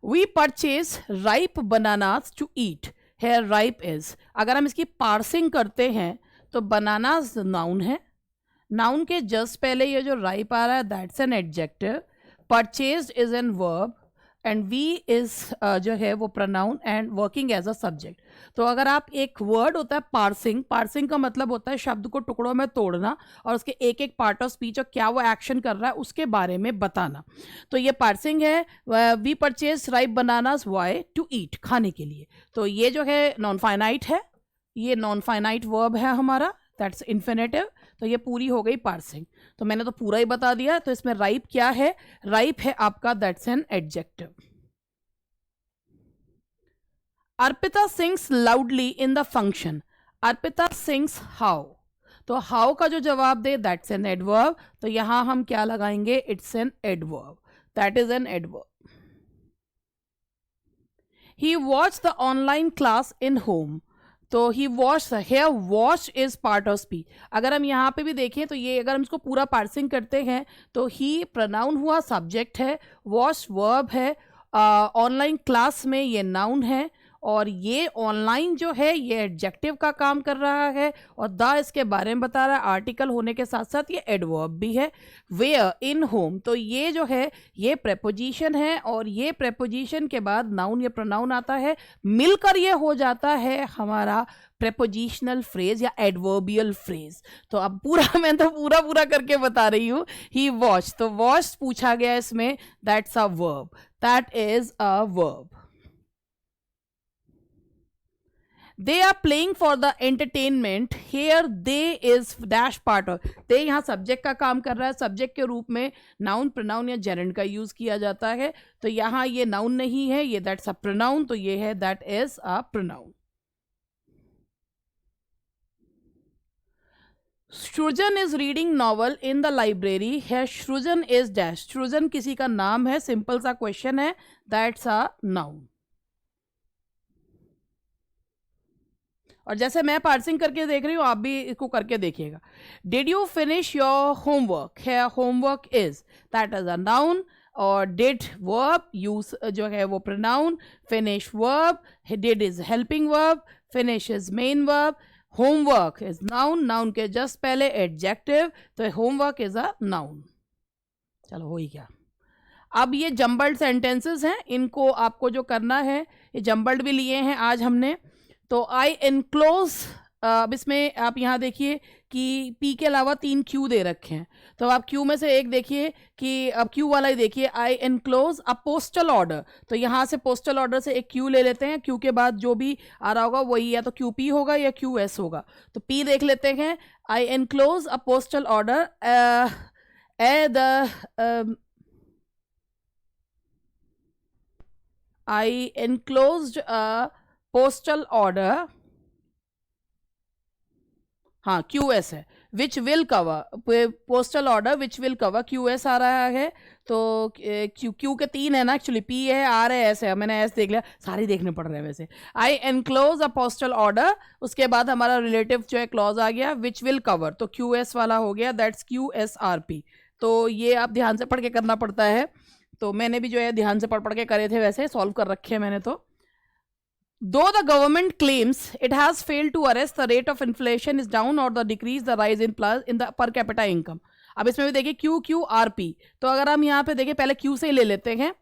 We purchase ripe bananas to eat. Here ripe is, अगर हम इसकी पार्सिंग करते हैं तो बनानास नाउन है. नाउन के जस्ट पहले ये जो राइप आ रहा है that's an adjective. Purchase is a verb and we is जो है वो pronoun and working as a subject. तो अगर आप एक वर्ड होता है पार्सिंग, पार्सिंग का मतलब होता है शब्द को टुकड़ों में तोड़ना और उसके एक एक पार्ट ऑफ स्पीच और क्या वो एक्शन कर रहा है उसके बारे में बताना. तो ये पार्सिंग है. We purchase ripe bananas why, to eat, खाने के लिए. तो ये जो है नॉन फाइनाइट है, ये नॉन फाइनाइट वर्ब है हमारा, दैट्स इन्फिनेटिव. तो ये पूरी हो गई पार्सिंग. तो मैंने तो पूरा ही बता दिया. तो इसमें राइप क्या है, राइप है आपका that's an adjective. Arpita sings loudly in the function. Arpita sings how, तो हाउ का जो जवाब दे दैट्स एन एडवर्ब. तो यहां हम क्या लगाएंगे, it's an adverb, that is an adverb. He watch the online class in home. तो he wash, hair wash is part of speech. अगर हम यहाँ पे भी देखें तो ये अगर हम इसको पूरा पार्सिंग करते हैं तो ही प्रोनाउन हुआ, सब्जेक्ट है, वॉश वर्ब है, ऑनलाइन क्लास में ये नाउन है, और ये ऑनलाइन जो है ये एडजेक्टिव का काम कर रहा है, और द इसके बारे में बता रहा है, आर्टिकल होने के साथ साथ ये एडवर्ब भी है. वेयर, इन, होम, तो ये जो है ये प्रेपोजिशन है, और ये प्रेपोजिशन के बाद नाउन या प्रोनाउन आता है, मिलकर ये हो जाता है हमारा प्रेपोजिशनल फ्रेज या एडवर्बियल फ्रेज. तो अब पूरा मैं तो पूरा करके बता रही हूँ. ही वॉच, तो वॉच पूछा गया इसमें, that's a verb, that is a verb. They are playing for the entertainment. Here they is dash part of. they यहाँ सब्जेक्ट का काम कर रहा है. सब्जेक्ट के रूप में नाउन, प्रोनाउन या जेरेंड का यूज किया जाता है. तो यहाँ ये नाउन नहीं है, ये दैट्स अ प्रोनाउन. तो ये है दैट इज अ प्रोनाउन. सृजन is reading novel in the library. है सृजन इज डैश. सृजन किसी का नाम है, सिंपल सा क्वेश्चन है, दैट्स अ नाउन. और जैसे मैं पार्सिंग करके देख रही हूँ आप भी इसको करके देखिएगा. Did you finish your homework. है homework is, that is a noun. और डिड वर्ब, यूज जो है वो pronoun, finish verb, did is helping verb, finish is main verb, homework is noun, noun के जस्ट पहले एडजेक्टिव. तो homework is a noun. चलो हो ही गया. अब ये जम्बल्ड सेंटेंसेस हैं, इनको आपको जो करना है, ये जम्बल्ड भी लिए हैं आज हमने. तो आई एनक्लोज, अब इसमें आप यहाँ देखिए कि पी के अलावा 3 क्यू दे रखे हैं. तो आप क्यू में से एक देखिए कि अब क्यू वाला ही देखिए, आई एनक्लोज अ पोस्टल ऑर्डर. तो यहाँ से पोस्टल ऑर्डर से एक क्यू ले लेते हैं. क्यू के बाद जो भी आ रहा होगा वही या तो क्यू पी होगा या क्यू एस होगा. तो पी देख लेते हैं. I enclose a postal order I enclosed a postal order. हाँ QS है, which will cover, postal order which will cover, QS आ रहा है. तो क्यू के 3 है ना एक्चुअली, P है, R है, S है. मैंने S देख लिया, सारे देखने पड़ रहे हैं वैसे. आई एनक्लोज अ पोस्टल ऑर्डर, उसके बाद हमारा रिलेटिव जो है क्लॉज आ गया, विच विल कवर. तो QS वाला हो गया, दैट्स QSRP. तो ये आप ध्यान से पढ़ के करना पड़ता है. तो मैंने भी जो है ध्यान से पढ़ के करे थे, वैसे सॉल्व कर रखे हैं मैंने. तो though the government claims it has failed to arrest the rate of inflation is down or the decrease the rise in the per capita income. अब इसमें भी देखिए QQRP. तो अगर हम यहाँ पे देखिए पहले Q से ही ले लेते हैं.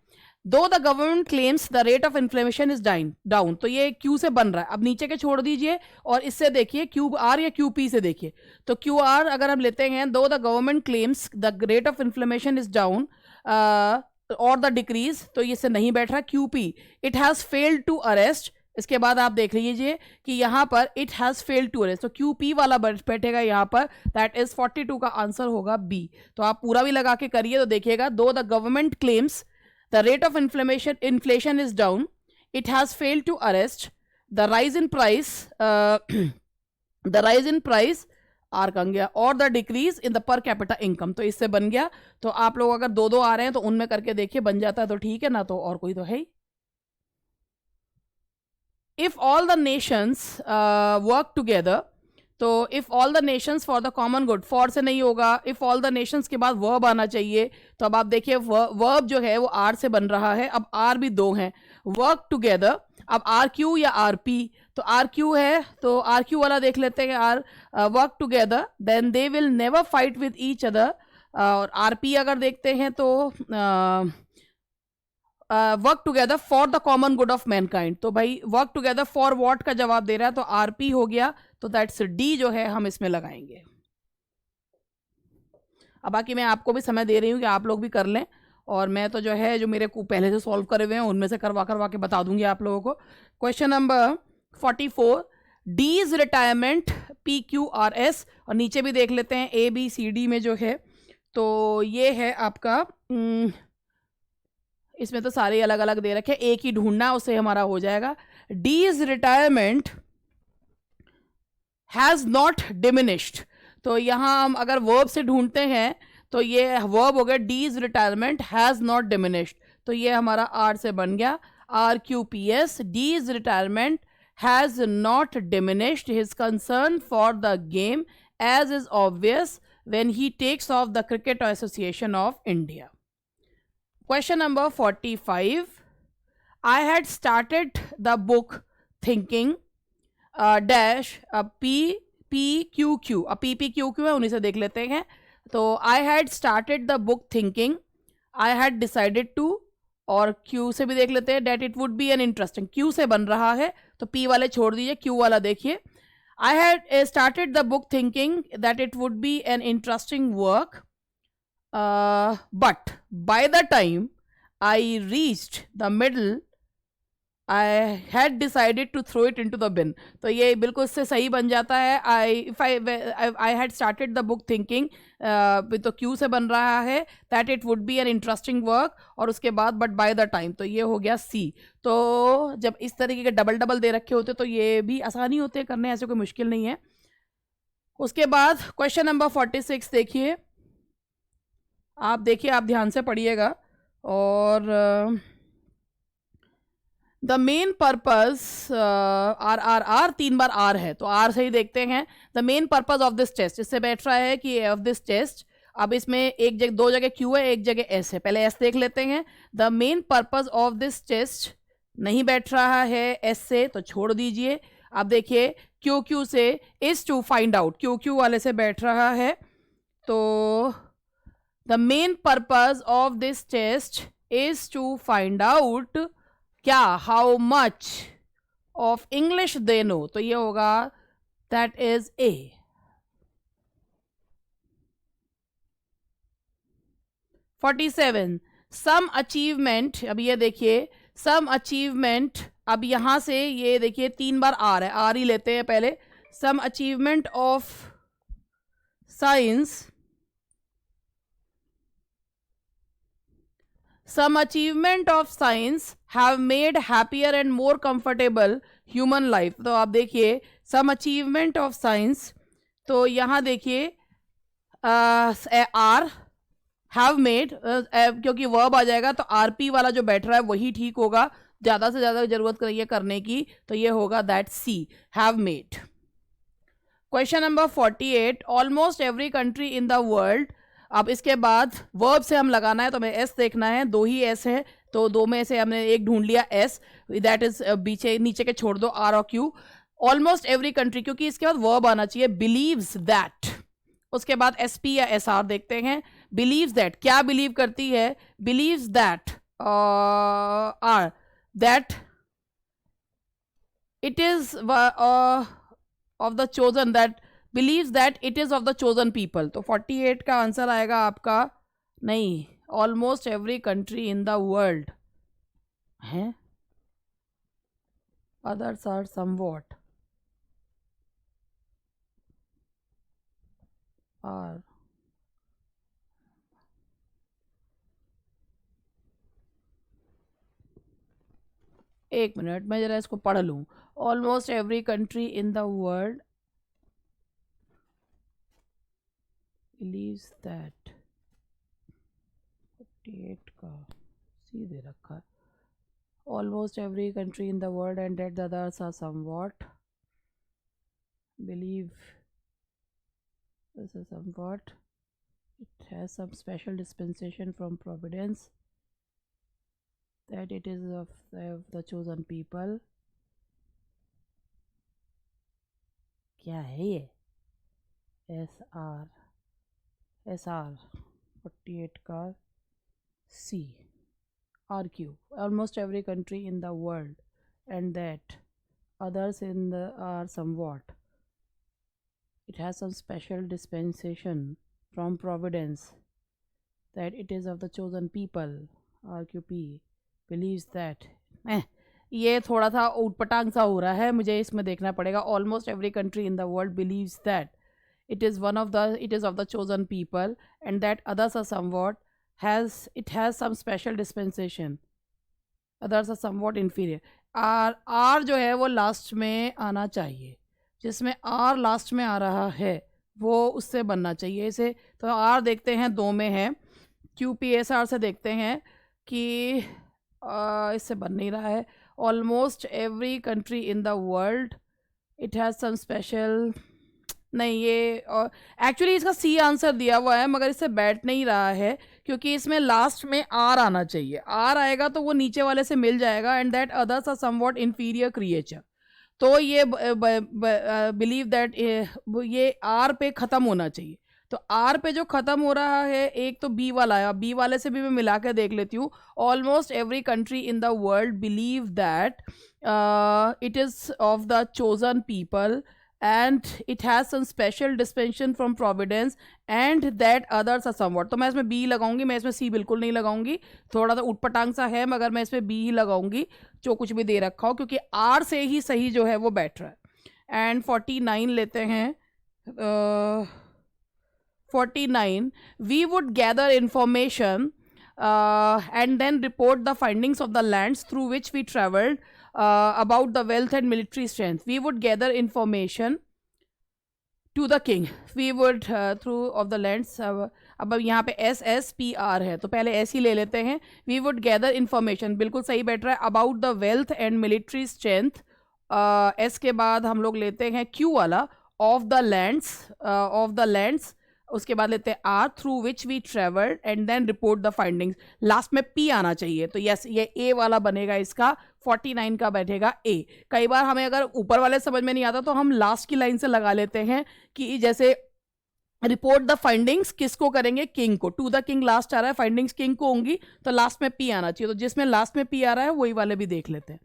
though the government claims the rate of inflation is down, तो ये Q से बन रहा है. अब नीचे के छोड़ दीजिए और इससे देखिए QR या QP से देखिए. तो QR अगर हम लेते हैं, though the government claims the rate of inflation is down और द डिक्रीज, तो ये से नहीं बैठ रहा. QP, it has failed to arrest इसके बाद आप देख लीजिए कि यहाँ पर it has failed to arrest, तो QP वाला बैठेगा यहाँ पर, दैट इज 42 का आंसर होगा बी। तो आप पूरा भी लगा के करिए तो देखिएगा, दो the government claims the rate of inflation is down, it has failed to arrest, the rise in price are कम गया, और the decrease in the per capita income, तो इससे बन गया। तो आप लोग अगर दो दो आ रहे हैं तो उनमें करके देखिए, बन जाता है तो ठीक है, ना तो और कोई तो है ही। If all the nations work together, तो if all the nations for the common good, for से नहीं होगा, इफ ऑल द नेशंस के बाद वर्ब आना चाहिए। तो अब आप देखिए वर्ब जो है वो आर से बन रहा है, अब आर भी दो हैं, वर्क टुगेदर, अब आर क्यू या आर पी, तो आर क्यू है तो आर क्यू वाला देख लेते हैं, R work together, then they will never fight with each other, और आर पी अगर देखते हैं तो work together for the common good of mankind, तो भाई वर्क टुगेदर फॉर वॉट का जवाब दे रहा है, तो आरपी हो गया, तो दैट्स डी जो है हम इसमें लगाएंगे। अब बाकी मैं आपको भी समय दे रही हूँ कि आप लोग भी कर लें, और मैं तो जो है जो मेरे को पहले से सॉल्व करे हुए हैं उनमें से करवा के बता दूंगी आप लोगों को। क्वेश्चन नंबर 44, डीज रिटायरमेंट PQRS, और नीचे भी देख लेते हैं ABCD में जो है, तो ये है आपका इसमें तो सारे अलग अलग दे रखे, एक ही ढूंढना उससे हमारा हो जाएगा। डीज रिटायरमेंट हैज नॉट डिमिनिश्ड, तो यहां हम अगर वर्ब से ढूंढते हैं तो ये वर्ब हो गया these retirement has not diminished, तो ये हमारा आर से बन गया RQPS, these retirement has not diminished his concern for the game as is obvious when he takes of the Cricket Association of India. Question number 45, I had started the book thinking dash PPQQ, अब PPQQ है उन्हीं से देख लेते हैं। तो I had started the book thinking, I had decided to, और Q से भी देख लेते हैं that it would be an interesting, Q से बन रहा है तो P वाले छोड़ दीजिए, Q वाला देखिए। I had started the book thinking that it would be an interesting work, but by the time I reached the middle, I had decided to throw it into the bin, तो ये बिल्कुल इससे सही बन जाता है। I had started the book thinking, तो Q से बन रहा है that it would be an interesting work, और उसके बाद but by the time, तो ये हो गया C। तो जब इस तरीके के डबल डबल दे रखे होते तो ये भी आसानी होते हैं करने, ऐसे कोई मुश्किल नहीं है। उसके बाद क्वेश्चन नंबर 46 देखिए, आप देखिए, आप ध्यान से पढ़िएगा, और द मेन पर्पज आर 3 बार आर है तो आर से ही देखते हैं। The main purpose of this test, इससे बैठ रहा है कि ऑफ दिस टेस्ट, अब इसमें एक जगह दो जगह क्यू है, एक जगह एस है, पहले एस देख लेते हैं। The main purpose of this test नहीं बैठ रहा है एस से तो छोड़ दीजिए। अब देखिए क्यू से is to find out, Q वाले से बैठ रहा है, तो the main purpose of this test is to find out क्या how much of English they know, तो ये होगा that is A। 47, some achievement, अब ये देखिए some achievement, अब यहां से ये देखिए 3 बार आर है, आर ही लेते हैं पहले। some achievement of science, some achievement of science have made happier and more comfortable human life, तो आप देखिए some achievement of science, तो यहाँ देखिए आर have made, क्योंकि वर्ब आ जाएगा तो RP वाला जो बैठ रहा है वही ठीक होगा, ज़्यादा से ज़्यादा जरूरत करिए करने की, तो ये होगा that C, have made। Question number 48, almost every country in the world, अब इसके बाद वर्ब से हम लगाना है तो हमें एस देखना है, दो ही एस है तो दो में से हमने एक ढूंढ लिया एस, दैट इज पीछे नीचे के छोड़ दो आर और क्यू। ऑलमोस्ट एवरी कंट्री, क्योंकि इसके बाद वर्ब आना चाहिए, बिलीव्स दैट, उसके बाद एसपी या एसआर देखते हैं। बिलीव्स दैट, क्या बिलीव करती है, believes that R that it is of the chosen, that believes that it is of the chosen people, तो 48 का आंसर आएगा आपका नहीं, almost every country in the world है, others are somewhat, are, एक मिनट मैं जरा इसको पढ़ लूँ. Almost every country in the world believes that, 48 का सी दे रखा है. Almost every country in the world and that the others are somewhat believe this is somewhat, it has some special dispensation from providence, that it is of the chosen people. क्या है ये? SR 48 का C, RQ, almost every country in the world and that others in the are somewhat, it has some special dispensation from providence, that it is of the chosen people. RQP believes that. ये थोड़ा सा उटपटांग सा हो रहा है, मुझे इसमें देखना पड़ेगा. Almost every country in the world believes that it is of the chosen people and that others are somewhat, it has some special dispensation, others are somewhat inferior. R जो है वो लास्ट में आना चाहिए, जिसमें R लास्ट में आ रहा है वो उससे बनना चाहिए इसे. तो R देखते हैं दो में है, QPSR से देखते हैं कि इससे बन नहीं रहा है. Almost every country in the world, it has some special, नहीं ये एक्चुअली इसका सी आंसर दिया हुआ है मगर इससे बैठ नहीं रहा है क्योंकि इसमें लास्ट में आर आना चाहिए. आर आएगा तो वो नीचे वाले से मिल जाएगा. And that others are somewhat inferior creature. तो ये बिलीव दैट ये आर पे ख़त्म होना चाहिए. तो आर पे जो ख़त्म हो रहा है, एक तो बी वाला है, बी वाले से भी मैं मिला के देख लेती हूँ. Almost every country in the world believe that it is of the chosen people and it has some special dispensation from providence and that others are somewhat. तो मैं इसमें बी लगाऊंगी, मैं इसमें सी बिल्कुल नहीं लगाऊंगी. थोड़ा सा उटपटांग सा है मगर मैं इसमें बी ही लगाऊंगी जो कुछ भी दे रखा हो, क्योंकि आर से ही सही जो है वो बैठ रहा है. एंड 49 लेते हैं. 49, we would gather information and then report the findings of the lands through which we traveled about the wealth and military strength. We would gather information to the king. We would through of the lands. अब यहाँ पे SSPR है तो पहले S ही ले लेते हैं. We would gather information, बिल्कुल सही बैठ रहा है. About the wealth and military strength. S के बाद हम लोग लेते हैं Q वाला, of the lands. उसके बाद लेते हैं R, through which we travelled and then report the findings. Last में पी आना चाहिए. तो यस, ये ए वाला बनेगा इसका. 49 का बैठेगा ए. कई बार हमें अगर ऊपर वाले समझ में नहीं आता तो हम लास्ट की लाइन से लगा लेते हैं कि जैसे रिपोर्ट द फाइंडिंग्स किसको करेंगे, किंग को. टू द किंग लास्ट आ रहा है, फाइंडिंग्स किंग को होंगी तो लास्ट में पी आना चाहिए. तो जिसमें लास्ट में पी आ रहा है वही वाले भी देख लेते हैं.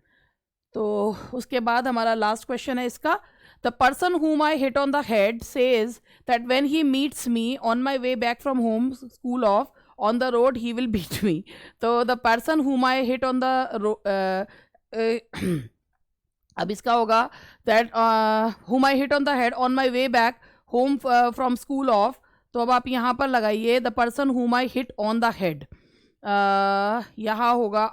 तो उसके बाद हमारा लास्ट क्वेश्चन है इसका. The person whom I hit on the head says that when he meets me on my way back from home, school off, on the road, he will beat me. So the person whom I hit on the अब इसका होगा that whom I hit on the head on my way back home from school off. तो अब आप यहाँ पर लगाइए the person whom I hit on the head. यहाँ होगा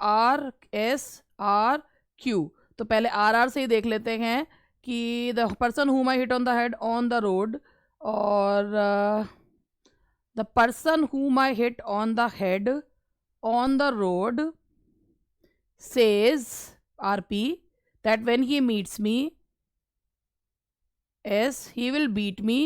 RSRQ. तो पहले RR से ही देख लेते हैं कि the person whom I hit on the head on the road, और the person whom I hit on the head on the road says RP that when he meets me S he will beat me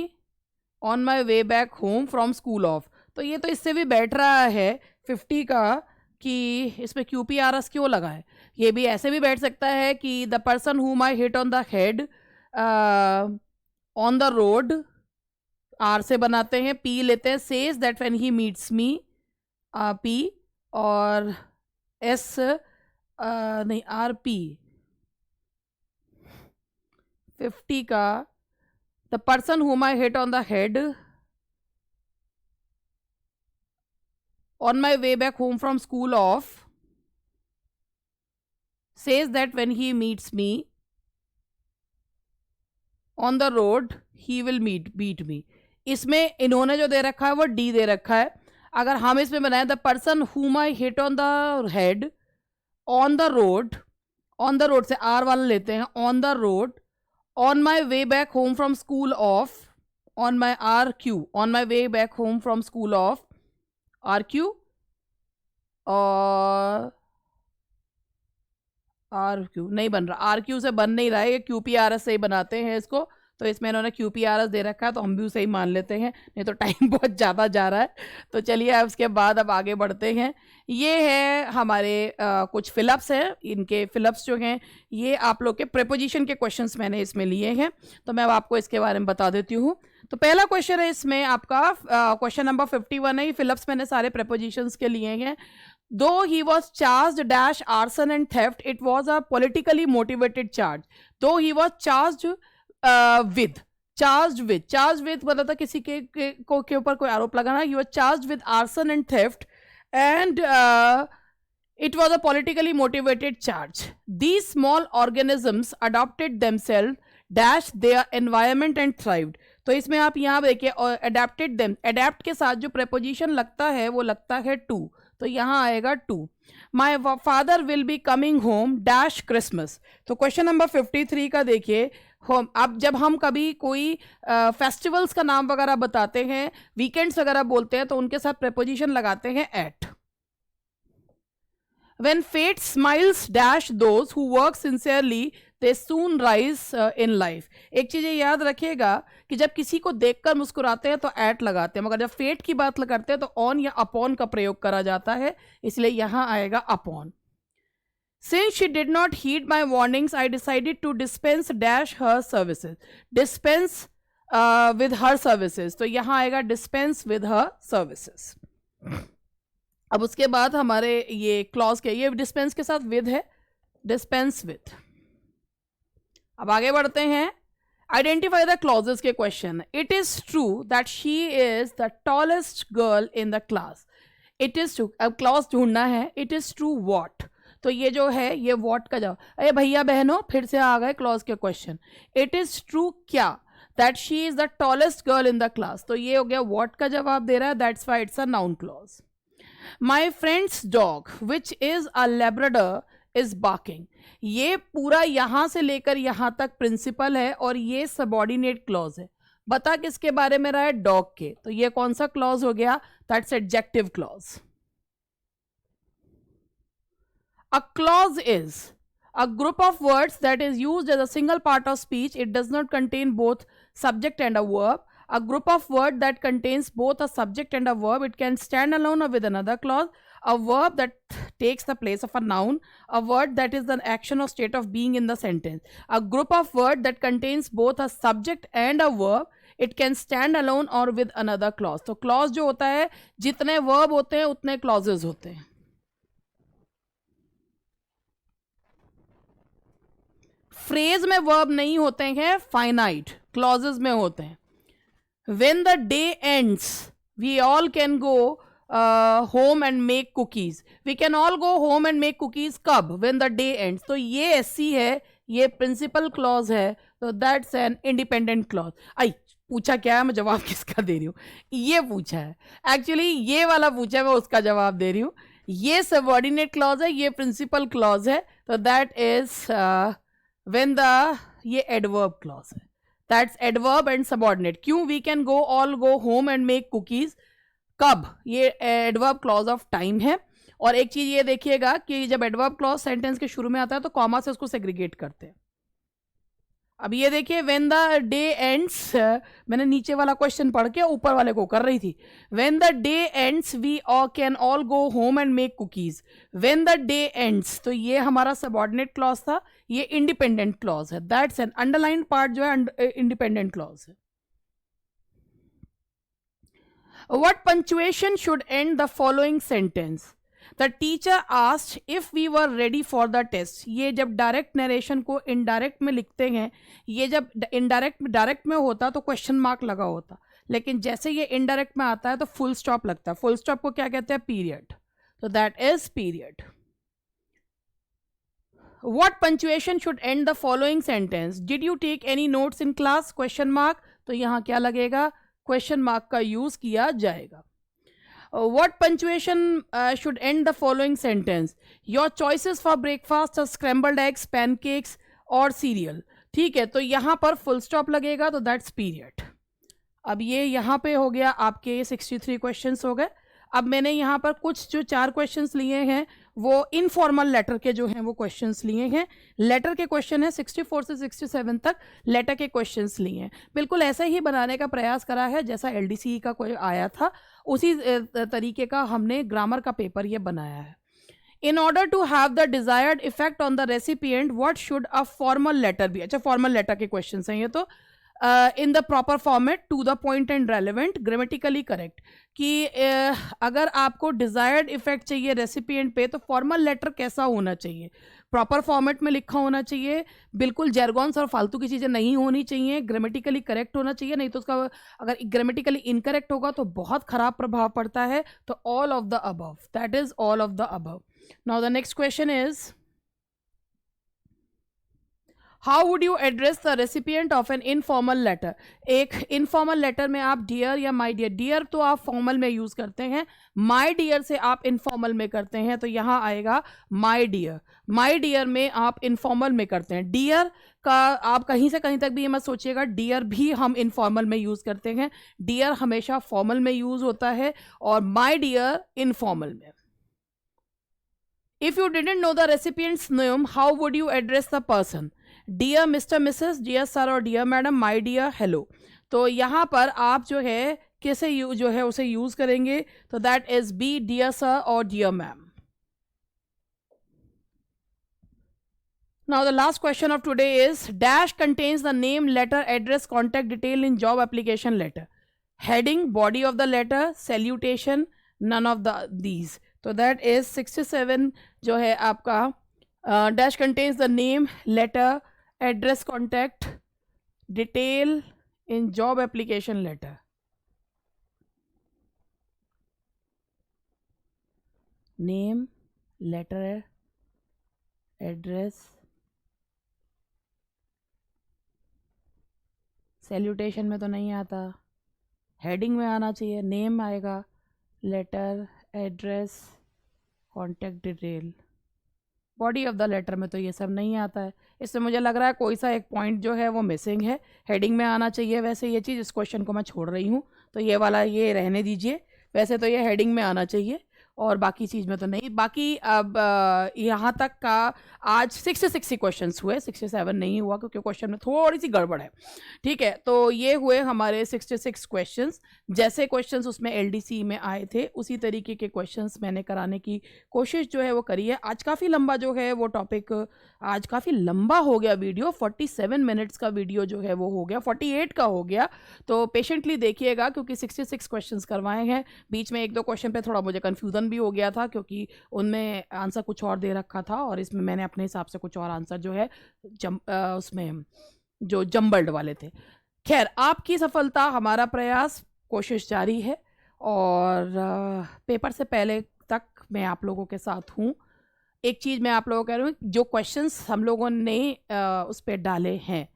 on my way back home from school off. तो ये तो इससे भी बैठ रहा है 50 का कि इसमें QPRS क्यों लगा है. ये भी ऐसे भी बैठ सकता है कि the person whom I hit on the head on the road, R से बनाते हैं, P लेते हैं, says that when he meets me, P, और S नहीं RP 50 का the person whom I hit on the head on my way back home from school off says that when he meets me on the road he will beat me. इसमें इन्होंने जो दे रखा है वो D दे रखा है। अगर हम इसमें बनाए the person whom I hit on the head on the road, on the road से आर वाला लेते हैं, on the road, on my way back home from school of, on my R Q, on my way back home from school of R Q, और R Q नहीं बन रहा, are Q से बन नहीं रहा है, ये क्यू पी आर एस से ही बनाते हैं इसको, तो इसमें इन्होंने क्यू पी आर एस दे रखा है तो हम भी उसे ही मान लेते हैं, नहीं तो टाइम बहुत ज़्यादा जा रहा है। तो चलिए अब उसके बाद अब आगे बढ़ते हैं। ये है हमारे कुछ फिलअप्स हैं, इनके फिलअप्स जो हैं ये आप लोग के प्रेपोजिशन के क्वेश्चंस मैंने इसमें लिए हैं, तो मैं अब आपको इसके बारे में बता देती हूँ। तो पहला क्वेश्चन है इसमें आपका क्वेश्चन नंबर 51 है। ये फिलअप्स मैंने सारे प्रेपोजिशंस के लिए हैं। Though he was charged dash arson and theft, it was a politically motivated charge. Though he was charged with, charged with मतलब था किसी के ऊपर कोई आरोप लगाना। He was charged with arson and theft, and it was a politically motivated charge. These small organisms adopted themselves dash their environment and thrived. तो इसमें आप यहाँ देखिए adapted them, adapt के साथ जो preposition लगता है वो लगता है to, तो यहाँ आएगा to. My father will be coming home dash Christmas. तो क्वेश्चन नंबर 53 का देखिए, होम, अब जब हम कभी कोई फेस्टिवल्स का नाम वगैरह बताते हैं, वीकेंड्स वगैरह बोलते हैं, तो उनके साथ प्रेपोजिशन लगाते हैं eight. When fate smiles dash those who work sincerely, they soon rise in life. एक चीज़ ये याद रखिएगा कि जब किसी को देखकर मुस्कुराते हैं तो एट लगाते हैं, मगर जब फेट की बात करते हैं तो ऑन या अपॉन का प्रयोग करा जाता है, इसलिए यहाँ आएगा upon. Since she did not heed my warnings, I decided to dispense dash her services. Dispense with her services, तो यहाँ आएगा dispense with her services। अब उसके बाद हमारे ये क्लॉज के, ये डिस्पेंस के साथ विद है, डिस्पेंस विद। अब आगे बढ़ते हैं, आइडेंटिफाई द क्लॉजेस के question. It is true that she is the tallest girl in the class. It is true, अब क्लॉज ढूंढना है। इट इज ट्रू वॉट, तो ये जो है ये वॉट का जवाब। अरे भैया बहनों फिर से आ गए क्लॉज के क्वेश्चन। इट इज ट्रू क्या, that she is the tallest girl in the class, तो ये हो गया वॉट का जवाब दे रहा है, that's why it's a noun clause. My friend's dog, which is a Labrador, is barking. ये पूरा यहां से लेकर यहां तक प्रिंसिपल है और ये सबॉर्डिनेट क्लॉज है। बता किसके बारे में रहा है, डॉग के, तो ये कौन सा क्लॉज हो गया, that's adjective clause. A clause is a group of words that is used as a single part of speech. It does not contain both subject and a verb. A group of words that contains both a subject and a verb. It can stand alone or with another clause. A verb that takes the place of a noun. A word that is the action or state of being in the sentence. A group of words that contains both a subject and a verb. It can stand alone or with another clause. तो clause जो होता है, जितने verb होते हैं उतने clauses होते हैं। फ्रेज में वर्ब नहीं होते हैं, फाइनाइट क्लॉजेस में होते हैं। When the day ends, we all can go home and make cookies. We can all go home and make cookies कब, when the day ends। तो ये ऐसी है, ये प्रिंसिपल क्लॉज है, तो दैट्स एन इंडिपेंडेंट क्लॉज। आई पूछा क्या है, मैं जवाब किसका दे रही हूँ, ये पूछा है एक्चुअली, ये वाला पूछा है, मैं उसका जवाब दे रही हूँ। ये सबऑर्डिनेट क्लॉज है, ये प्रिंसिपल क्लॉज है, तो दैट इज व्हेन द, ये एडवर्ब क्लॉज है, दैट्स एडवर्ब एंड सबऑर्डिनेट। क्यों, we can go all go home and make cookies, कब, ये एडवर्ब क्लॉज ऑफ टाइम है। और एक चीज ये देखिएगा कि जब एडवर्ब क्लॉज सेंटेंस के शुरू में आता है तो कॉमा से उसको सेग्रीगेट करते हैं। अब ये देखिए, व्हेन द डे एंड्स, मैंने नीचे वाला क्वेश्चन पढ़ के ऊपर वाले को कर रही थी। When the day ends we can all go home and make cookies. When the day ends, तो ये हमारा सबऑर्डिनेट क्लॉज था, ये इंडिपेंडेंट क्लॉज है, दैट्स एन अंडरलाइन पार्ट जो है इंडिपेंडेंट क्लॉज है। What punctuation should end the following sentence. The teacher asked if we were ready for the test. ये जब डायरेक्ट नरेशन को इनडायरेक्ट में लिखते हैं, ये जब इनडायरेक्ट डायरेक्ट में होता तो क्वेश्चन मार्क लगा होता, लेकिन जैसे ये इनडायरेक्ट में आता है तो फुल स्टॉप लगता है। फुल स्टॉप को क्या कहते हैं, पीरियड, तो that is period. What punctuation should end the following sentence? Did you take any notes in class? Question mark. तो यहाँ क्या लगेगा? Question mark का यूज किया जाएगा. What punctuation should end the following sentence? Your choices for breakfast are scrambled eggs, pancakes और cereal. ठीक है, तो यहाँ पर फुल स्टॉप लगेगा, तो दैट्स पीरियड. अब ये यहाँ पे हो गया आपके 63 क्वेश्चंस हो गए. अब मैंने यहाँ पर कुछ जो 4 क्वेश्चंस लिए हैं वो इनफॉर्मल लेटर के जो हैं वो क्वेश्चंस लिए हैं. लेटर के क्वेश्चन है 64 से 67 तक लेटर के क्वेश्चंस लिए हैं. बिल्कुल ऐसा ही बनाने का प्रयास करा है जैसा LDCE का कोई आया था, उसी तरीके का हमने ग्रामर का पेपर ये बनाया है. In order to have the desired effect on the recipient, what should a formal letter be? अच्छा, फॉर्मल लेटर के क्वेश्चंस हैं ये. तो in the proper format, to the point and relevant, grammatically correct. कि अगर आपको डिजायर्ड इफेक्ट चाहिए recipient पे तो फॉर्मल लेटर कैसा होना चाहिए? प्रॉपर फॉर्मेट में लिखा होना चाहिए, बिल्कुल जैरगॉन्स और फालतू की चीज़ें नहीं होनी चाहिए, ग्रामेटिकली करेक्ट होना चाहिए. नहीं तो उसका अगर ग्रामेटिकली इनकरेक्ट होगा तो बहुत खराब प्रभाव पड़ता है. तो all of the above, that is all of the above. Now the next question is, how would you address the recipient of an informal letter? एक इनफॉर्मल लेटर में आप डियर या माई डियर, डियर तो आप formal में use करते हैं, my dear से आप इनफॉर्मल में करते हैं, तो यहाँ आएगा माई डियर. माई डियर में आप इनफॉर्मल में करते हैं. डियर का आप कहीं से कहीं तक भी ये मत सोचिएगा, डियर भी हम इनफॉर्मल में यूज करते हैं. डियर हमेशा फॉर्मल में यूज होता है और माई डियर इनफॉर्मल में. If you didn't know the recipient's name, how would you address the person? Dear Mr. Mrs. Dear Sir और Dear Madam, My Dear, Hello. तो यहाँ पर आप जो है कैसे जो है उसे यूज करेंगे? तो that is B Dear Sir और Dear Ma'am. Now the last question of today is, dash contains the name, letter, address, contact detail in job application letter. Heading, body of the letter, salutation, none of these. तो that is 67 जो है आपका. Dash contains the name, letter, address, contact detail in job application letter. Name, letter, address, salutation में तो नहीं आता, heading में आना चाहिए. नेम आएगा, letter, address, contact detail. Body of the letter में तो ये सब नहीं आता है. इससे मुझे लग रहा है कोई सा एक पॉइंट जो है वो मिसिंग है. हेडिंग में आना चाहिए वैसे ये चीज़. इस क्वेश्चन को मैं छोड़ रही हूँ, तो ये वाला ये रहने दीजिए. वैसे तो ये हेडिंग में आना चाहिए और बाकी चीज़ में तो नहीं. बाकी अब यहाँ तक का आज 66 क्वेश्चंस हुए, 67 नहीं हुआ क्योंकि क्वेश्चन में थोड़ी सी गड़बड़ है. ठीक है, तो ये हुए हमारे 66 क्वेश्चंस. जैसे क्वेश्चंस उसमें LDC में आए थे उसी तरीके के क्वेश्चंस मैंने कराने की कोशिश जो है वो करी है. आज काफ़ी लंबा जो है वो टॉपिक, आज काफ़ी लंबा हो गया वीडियो. 47 मिनट्स का वीडियो जो है वो हो गया, 48 का हो गया. तो पेशेंटली देखिएगा क्योंकि 66 क्वेश्चंस करवाए हैं. बीच में 1-2 क्वेश्चन पे थोड़ा मुझे कन्फ्यूज़न भी हो गया था क्योंकि उनमें आंसर कुछ और दे रखा था और इसमें मैंने अपने हिसाब से कुछ और आंसर जो है उसमें जो जम्बल्ड वाले थे. खैर, आपकी सफलता हमारा प्रयास, कोशिश जारी है और पेपर से पहले तक मैं आप लोगों के साथ हूँ. एक चीज़ मैं आप लोगों को कह रही हूँ, जो क्वेश्चंस हम लोगों ने उस पर डाले हैं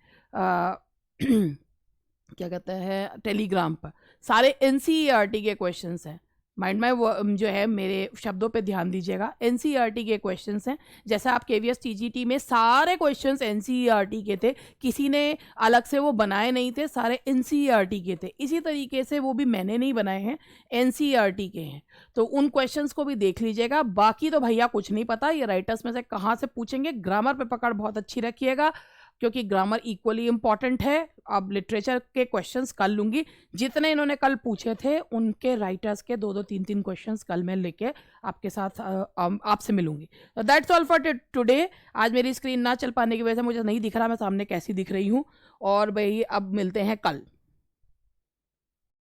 क्या कहते हैं टेलीग्राम पर, सारे NCERT के क्वेश्चंस हैं. माइंड में जो है मेरे शब्दों पे ध्यान दीजिएगा, NCERT के क्वेश्चंस हैं. जैसे आप KVS TGT में सारे क्वेश्चंस NCERT के थे, किसी ने अलग से वो बनाए नहीं थे, सारे NCERT के थे. इसी तरीके से वो भी मैंने नहीं बनाए हैं, NCERT के हैं. तो उन क्वेश्चंस को भी देख लीजिएगा. बाकी तो भैया कुछ नहीं पता, ये राइटर्स में से कहाँ से पूछेंगे. ग्रामर पे पकड़ बहुत अच्छी रखिएगा क्योंकि ग्रामर इक्वली इम्पॉर्टेंट है. अब लिटरेचर के क्वेश्चंस कल लूँगी, जितने इन्होंने कल पूछे थे उनके राइटर्स के 2-2, 3-3 क्वेश्चंस कल मैं लेके आपके साथ आपसे मिलूंगी. तो दैट्स ऑल फॉर टुडे. आज मेरी स्क्रीन ना चल पाने की वजह से मुझे नहीं दिख रहा मैं सामने कैसी दिख रही हूँ. और भाई अब मिलते हैं कल.